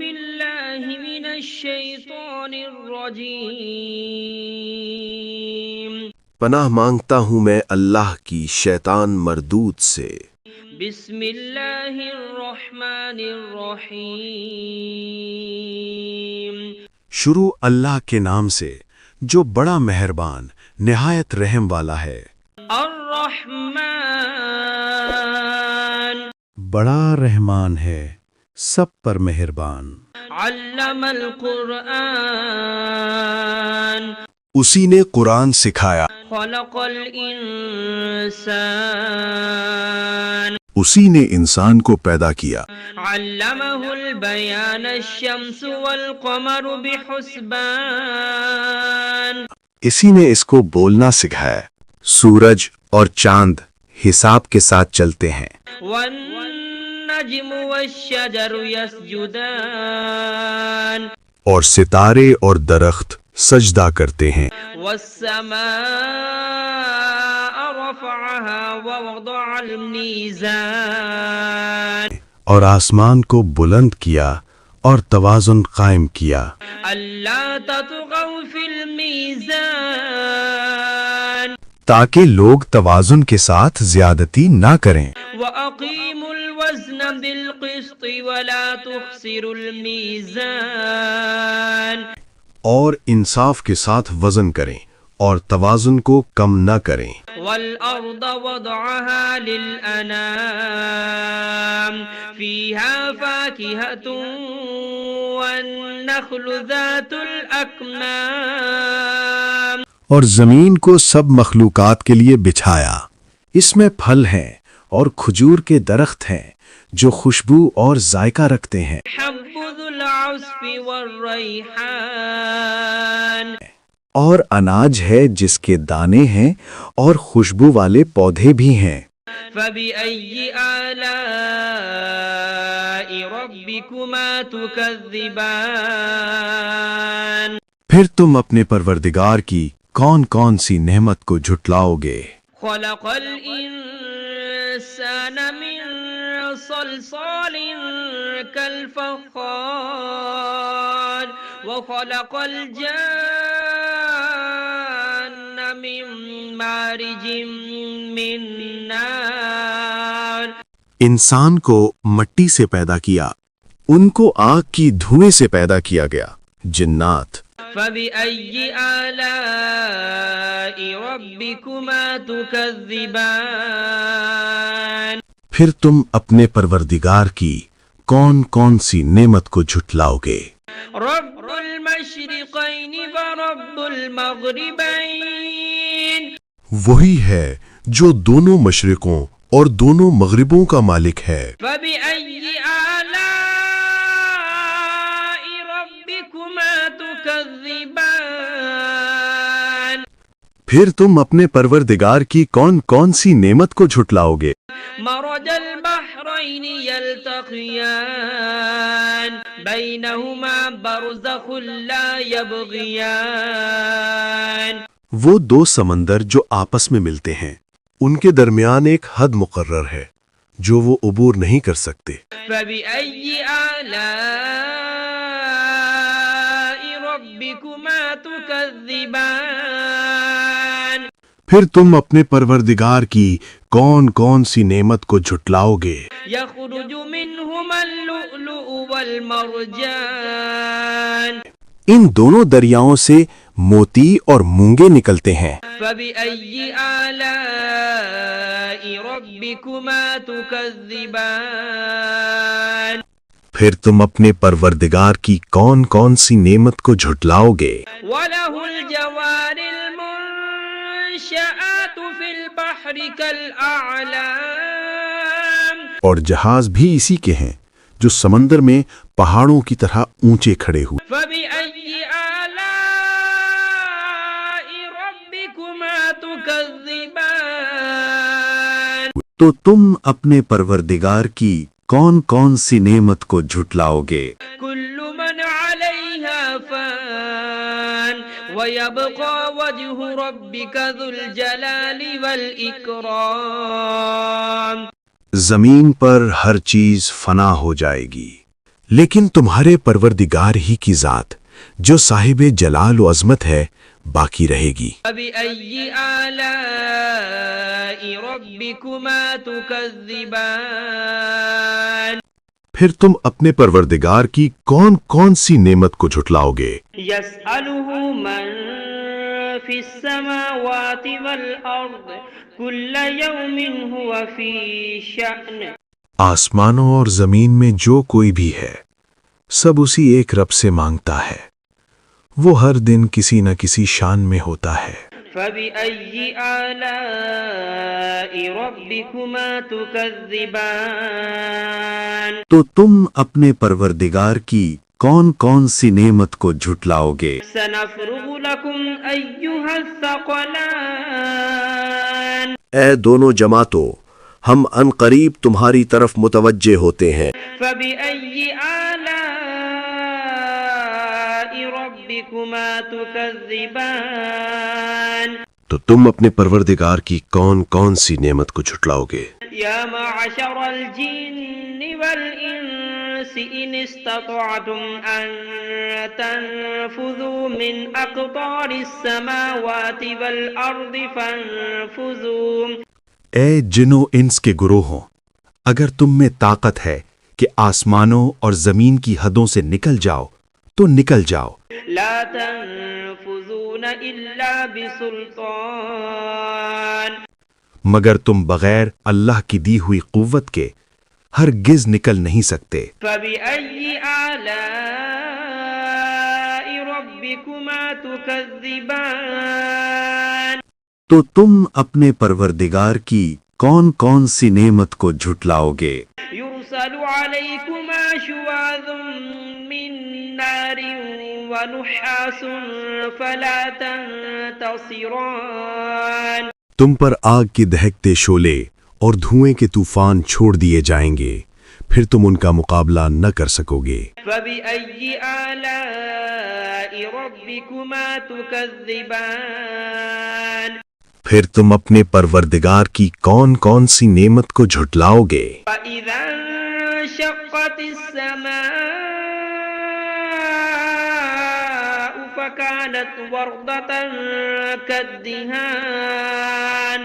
بالله من الشيطان الرجيم پناہ مانگتا ہوں میں اللہ کی شیطان مردود سے۔ بسم اللہ الرحمن الرحیم شروع اللہ کے نام سے جو بڑا مہربان نہایت رحم والا ہے۔ الرحمن بڑا رحمان ہے، سب پر مہربان۔ علم القرآن اسی نے قرآن سکھایا، خلق الانسان اسی نے انسان کو پیدا کیا۔ علمہ البیان الشمس والقمر بحسبان اسی نے اس کو بولنا سکھایا، سورج اور چاند حساب کے ساتھ چلتے ہیں۔ والنجم والشجر يسجدان اور ستارے اور درخت سجدہ کرتے ہیں۔ والسماء رفعها ووضع الميزان اور آسمان کو بلند کیا اور توازن قائم کیا، ألا تطغوا في الميزان تاکہ لوگ توازن کے ساتھ زیادتی نہ کریں۔ وأقيموا الوزن بالقسط ولا تخسروا الميزان اور انصاف کے ساتھ وزن کریں اور توازن کو کم نہ کریں۔ والأرض وضعها للأنام فيها فاكهة والنخل ذات الأكمام اور زمین کو سب مخلوقات کے لیے بچھایا، اس میں پھل ہیں اور کھجور کے درخت ہیں جو خوشبو اور ذائقہ رکھتے ہیں۔ حب ذو العصف والريحان اور اناج ہے جس کے دانے ہیں اور خوشبو والے پودے بھی ہیں۔ فبأي آلاء ربكما تكذبان پھر تم اپنے پروردگار کی کون کون سی نعمت کو جھٹلاؤ گے؟ خلق الإنسان من صلصال كالفخار وخلق الجان من مارج من نار انسان کو مٹی سے پیدا کیا، ان کو آگ کی دھوئیں سے پیدا کیا گیا۔ جنات فبأي آلاء ربكما تكذبان پھر تم اپنے پروردگار کی کون کون سی نعمت کو جھٹلاؤ گے؟ رب المشرقين ورب المغربين وہی ہے جو دونوں مشرقوں اور دونوں مغربوں کا مالک ہے۔ فبأي آلاء ربكما تكذبان پھر تم اپنے پروردگار کی کون کون سی نعمت کو جھٹلاؤ گے؟ مرج البحرين يلتقيان بينهما برزخ لا يبغيان وہ دو سمندر جو آپس میں ملتے ہیں، ان کے درمیان ایک حد مقرر ہے جو وہ عبور نہیں کر سکتے۔ فبأي آلاء ربكما تكذبان پھر تم اپنے پروردگار کی کون کون سی نعمت کو جھٹلاؤ گے؟ يخرج منهما اللؤلؤ والمرجان ان دونوں دریاؤں سے موتی اور مونگے نکلتے ہیں۔ فبأي آلاء ربكما تكذبان پھر تم اپنے پروردگار کی کون کون سی نعمت کو جھٹلاؤ گے؟ وله الجوار المنشآت في البحر كالأعلام اور جہاز بھی اسی کے ہیں جو سمندر میں پہاڑوں کی طرح اونچے کھڑے ہوئے۔ فبأي آلاء ربكما تكذبان تو تم اپنے پروردگار کی کون کون سی نعمت کو جھٹلاؤ گے؟ كل من عليها فان ويبقى وجه ربك ذو الجلال والإكرام زمین پر ہر چیز فنا ہو جائے گی، لیکن تمہارے پروردگار ہی کی ذات جو صاحب جلال و عظمت ہے باقی رہے گی۔ فبأي آلاء ربكما تكذبان پھر تم اپنے پروردگار کی کون کون سی نعمت کو جھٹلاؤ گے؟ يسأله من في السماوات والأرض كل يوم هو في شأن آسمانوں اور زمین میں جو کوئی بھی ہے سب اسی ایک رب سے مانگتا ہے، وہ ہر دن کسی نہ کسی شان میں ہوتا ہے۔ فبأي آلاء ربكما تكذبان تو تم اپنے پروردگار کی کون کون سی نعمت کو جھٹلاؤ گے؟ سنفرغ لكم أيها الثقلان اے دونوں جماعتوں، ہم ان قریب تمہاری طرف متوجہ ہوتے ہیں۔ فبأي آلاء ربكما تكذبان تو تم اپنے پروردگار کی کون کون سی نعمت کو جھٹلاؤ گے؟ يا معشر الجن والإنس إن استطعتم أن تنفذوا من أقطار السماوات والأرض فانفذوا اے جن و انس کے گروہوں، اگر تم میں طاقت ہے کہ آسمانوں اور زمین کی حدوں سے نکل جاؤ تو نکل جاؤ، لا تنفذون إلا بسلطان مگر تم بغیر اللہ کی دی ہوئی قوت کے ہرگز نکل نہیں سکتے۔ فبأي آلاء ربكما تكذبان تو تم اپنے پروردگار کی کون کون سی نعمت کو جھٹلاؤ گے؟ يرسل عليكما شواظ من نار ونحاس فلا تنتصران تم پر آگ کے دہکتے شعلے اور دھوئیں کے طوفان چھوڑ دیے جائیں گے، پھر تم ان کا مقابلہ نہ کر سکو گے۔ فبأي آلاء ربكما تكذبان پھر تم اپنے پروردگار کی کون کون سی نعمت کو جھٹلاؤ گے؟ فإذا انشقت السماء فكانت وردة كالدهان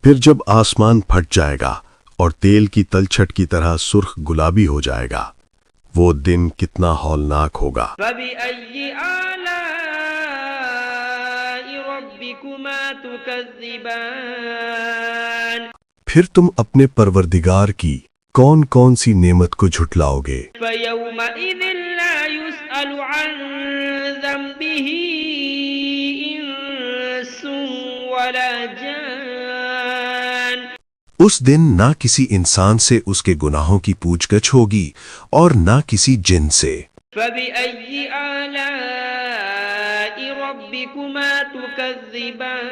پھر جب آسمان پھٹ جائے گا اور تیل کی تلچھٹ کی طرح سرخ گلابی ہو جائے گا، وہ دن کتنا ہولناک ہوگا۔ فبأي آلاء ربكما تكذبان پھر تم اپنے پروردگار کی کون کون سی نعمت کو جھٹلاؤ گے؟ فيومئذ لا يسأل عن ذنبه إنس ولا جان اس دن نہ کسی انسان سے اس کے گناہوں کی پوچھ گچھ ہوگی اور نہ کسی جن سے۔ فبأي آلاء ربكما تكذبان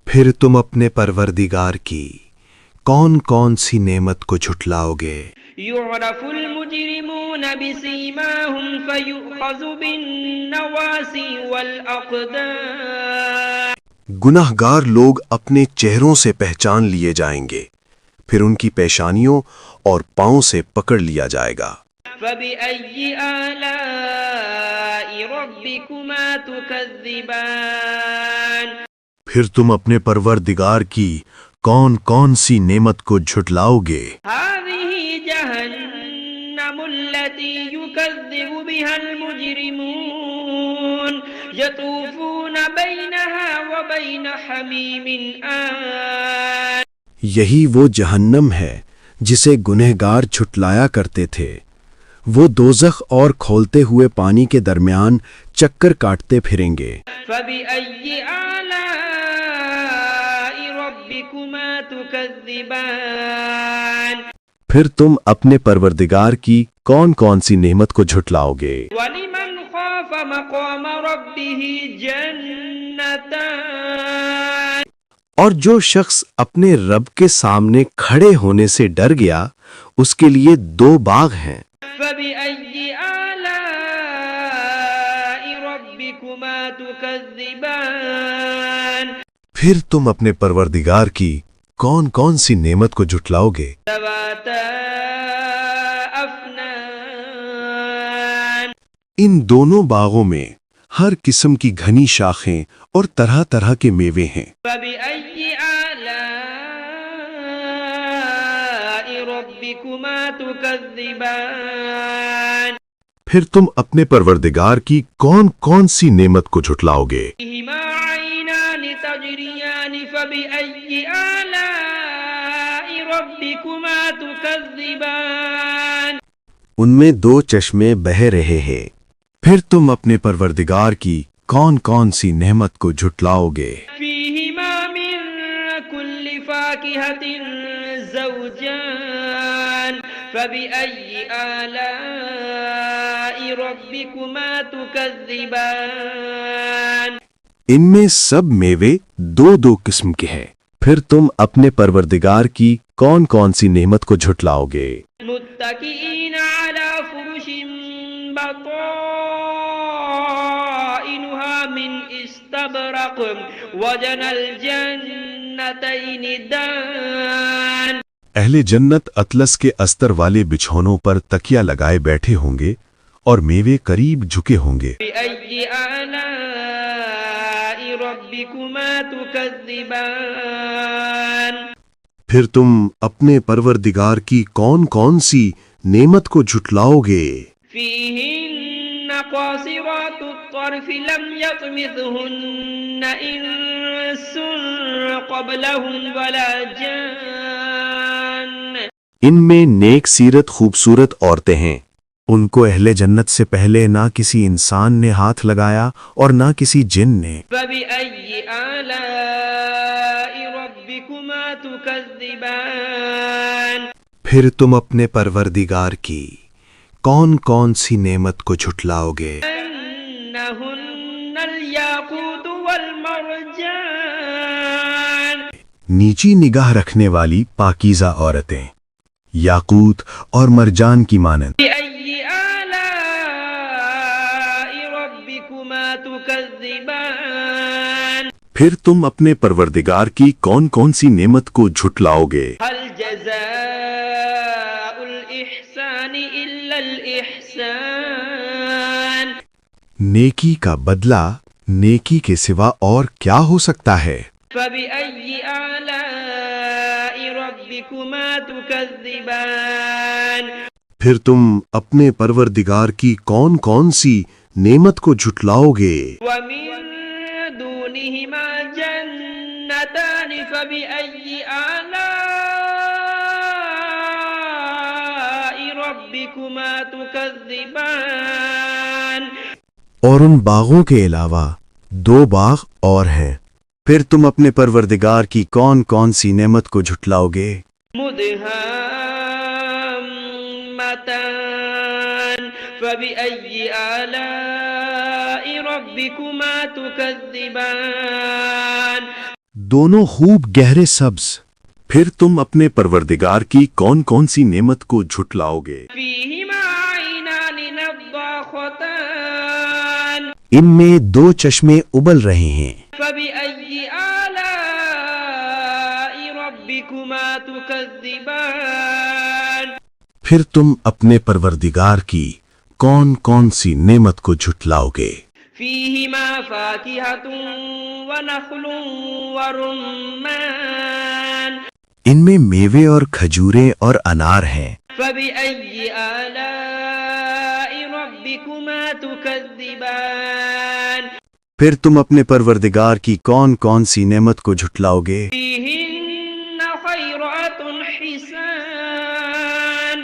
پھر تم اپنے پروردگار کی کون کون سی نعمت کو جھٹلاؤ گے؟ يعرف المجرمون بسيماهم فيؤخذ بالنواصي والأقدام گناہ گار لوگ اپنے چہروں سے پہچان لیے جائیں گے، پھر ان کی پیشانیوں اور پاؤں سے پکڑ لیا جائے گا۔ فبأي آلاء ربكما تكذبان پھر تم اپنے پروردگار کی کون کون سی نعمت کو جھٹلاؤ گے؟ هذه جهنم التي يكذب بها المجرمون يطوفون بينها وبين حميم آن یہی وہ جہنم ہے جسے گنہگار جھٹلایا کرتے تھے، وہ دوزخ اور کھولتے ہوئے پانی کے درمیان چکر کاٹتے پھریں گے۔ فبأي آلاء ربكما تكذبان پھر تم اپنے پروردگار کی کون کون سی نعمت کو جھٹلاؤ گے؟ ولمن خاف مقام ربه جنتان اور جو شخص اپنے رب کے سامنے کھڑے ہونے سے ڈر گیا اس کے لیے 2 باغ ہیں۔ فبأي آلاء ربكما تكذبان پھر تم اپنے پروردگار کی کون کون سی نعمت کو جھٹلاؤ گے؟ ذواتا أفنان ان دونوں باغوں میں ہر قسم کی گھنی شاخیں اور طرح طرح کے میوے ہیں۔ فبأي آلاء ربكما تكذبان پھر تم اپنے پروردگار کی کون کون سی نعمت کو جھٹلاؤ گے؟ فيهما عينان تجريان فبأي آلاء ربكما تكذبان ان میں دو چشمے بہہ رہے ہیں، پھر تم اپنے پروردگار کی کون کون سی نعمت کو جھٹلاؤ گے؟ فيهما من كل فاكهة زوجان فبأي آلاء ربكما تكذبان ان میں سب میوے دو دو قسم کے ہیں، پھر تم اپنے پروردگار کی کون کون سی نعمت کو جھٹلاؤ گے؟ متكئين على فرش بطائنها من استبرق وجنى الجنتين دان اہل جنت اطلس کے استر والے بچھونوں پر تکیا لگائے بیٹھے ہوں گے اور میوے قریب جھکے ہوں گے۔ بأي آلاء ربكما تكذبان پھر تم اپنے پروردگار کی کون کون سی نعمت کو جھٹلاؤ گے؟ فيهن قاصرات الطرف لم يطمثهن إنس قبلهم ولا جان ان میں نیک سیرت خوبصورت عورتیں ہیں، ان کو اہل جنت سے پہلے نہ کسی انسان نے ہاتھ لگایا اور نہ کسی جن نے۔ فبأي آلاء ربكما تكذبان پھر تم اپنے پروردگار کی کون کون سی نعمت کو جھٹلاؤ گے؟ أنهن الياقوت والمرجان نیچی نگاہ رکھنے والی پاکیزہ عورتیں، یاقوت اور مرجان کی مانند۔ بأي آلاء ربكما تكذبان پھر تم اپنے پروردگار کی کون کون سی نعمت کو جھٹلاؤ گے؟ هل جزاء الإحسان إلا الإحسان نیکی کا بدلہ نیکی کے سوا اور کیا ہو سکتا ہے؟ فبأي آلاء ربكما تكذبان پھر تم اپنے پروردگار کی کون کون سی نعمت کو جھٹلاؤ گے؟ ومن دونهما جنتان فبأي آلاء ربكما تكذبان اور ان باغوں کے علاوہ دو باغ اور ہیں، پھر تم اپنے پروردگار کی کون کون سی نعمت کو جھٹلاؤ گے؟ مدهامتان فبأي آلاء ربكما تكذبان دونوں خوب گہرے سبز، پھر تم اپنے پروردگار کی کون کون سی نعمت کو جھٹلاؤ گے؟ فيهما عينان نضاختان ان میں دو چشمے ابل رہے ہیں، فبأي آلاء ربكما تكذبان پھر تم اپنے پروردگار کی کون کون سی نعمت کو جھٹلاؤ گے؟ فيهما فاكهة ونخل ورمان ان میں میوے اور کھجوریں اور انار ہیں، فبأي آلاء ربكما تكذبان پھر تم اپنے پروردگار کی کون کون سی نعمت کو جھٹلاؤ گے؟ فيهن خيرات حسان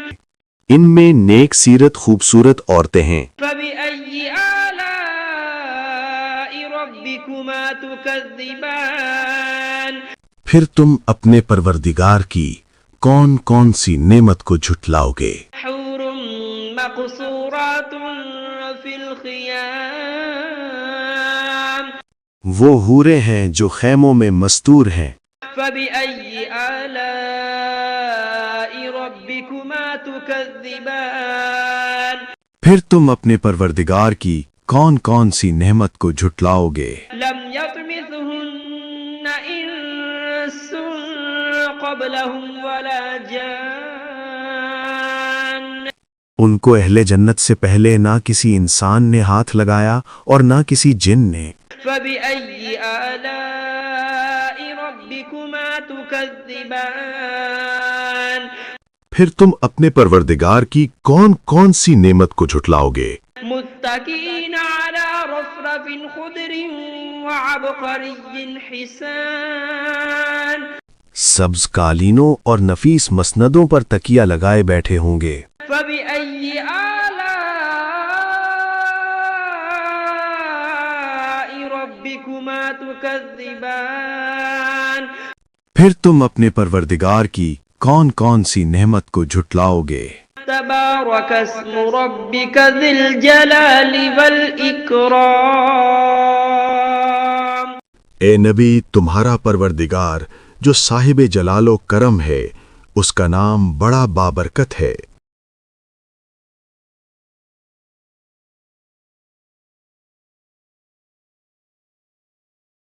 ان میں نیک سیرت خوبصورت عورتیں ہیں، فبأي آلاء ربكما تكذبان پھر تم اپنے پروردگار کی کون کون سی نعمت کو جھٹلاؤ گے؟ حور مقصورات في الخيام وہ حوریں ہیں جو خیموں میں مستور ہیں، فبأي آلاء ربكما تكذبان پھر تم اپنے پروردگار کی کون کون سی نعمت کو جھٹلاؤ گے؟ لم يطمثهن إنس قبلهم ولا جان ان کو اہل جنت سے پہلے نہ کسی انسان نے ہاتھ لگایا اور نہ کسی جن نے۔ فبأي آلاء ربكما تكذبان پھر تم اپنے پروردگار کی کون کون سی نعمت کو جھٹلاؤ گے؟ متكئين على رفرف خضر وعبقري حسان سبز قالینوں اور نفیس مسندوں پر تکیہ لگائے بیٹھے ہوں گے۔ فبأي آلاء ربكما تكذبان پھر تم اپنے پروردگار کی کون کون سی نعمت کو جھٹلاؤ گے؟ تبارك اسم ربك ذي الجلال والإكرام اے نبی، تمہارا پروردگار جو صاحب جلال و کرم ہے، اس کا نام بڑا بابرکت ہے۔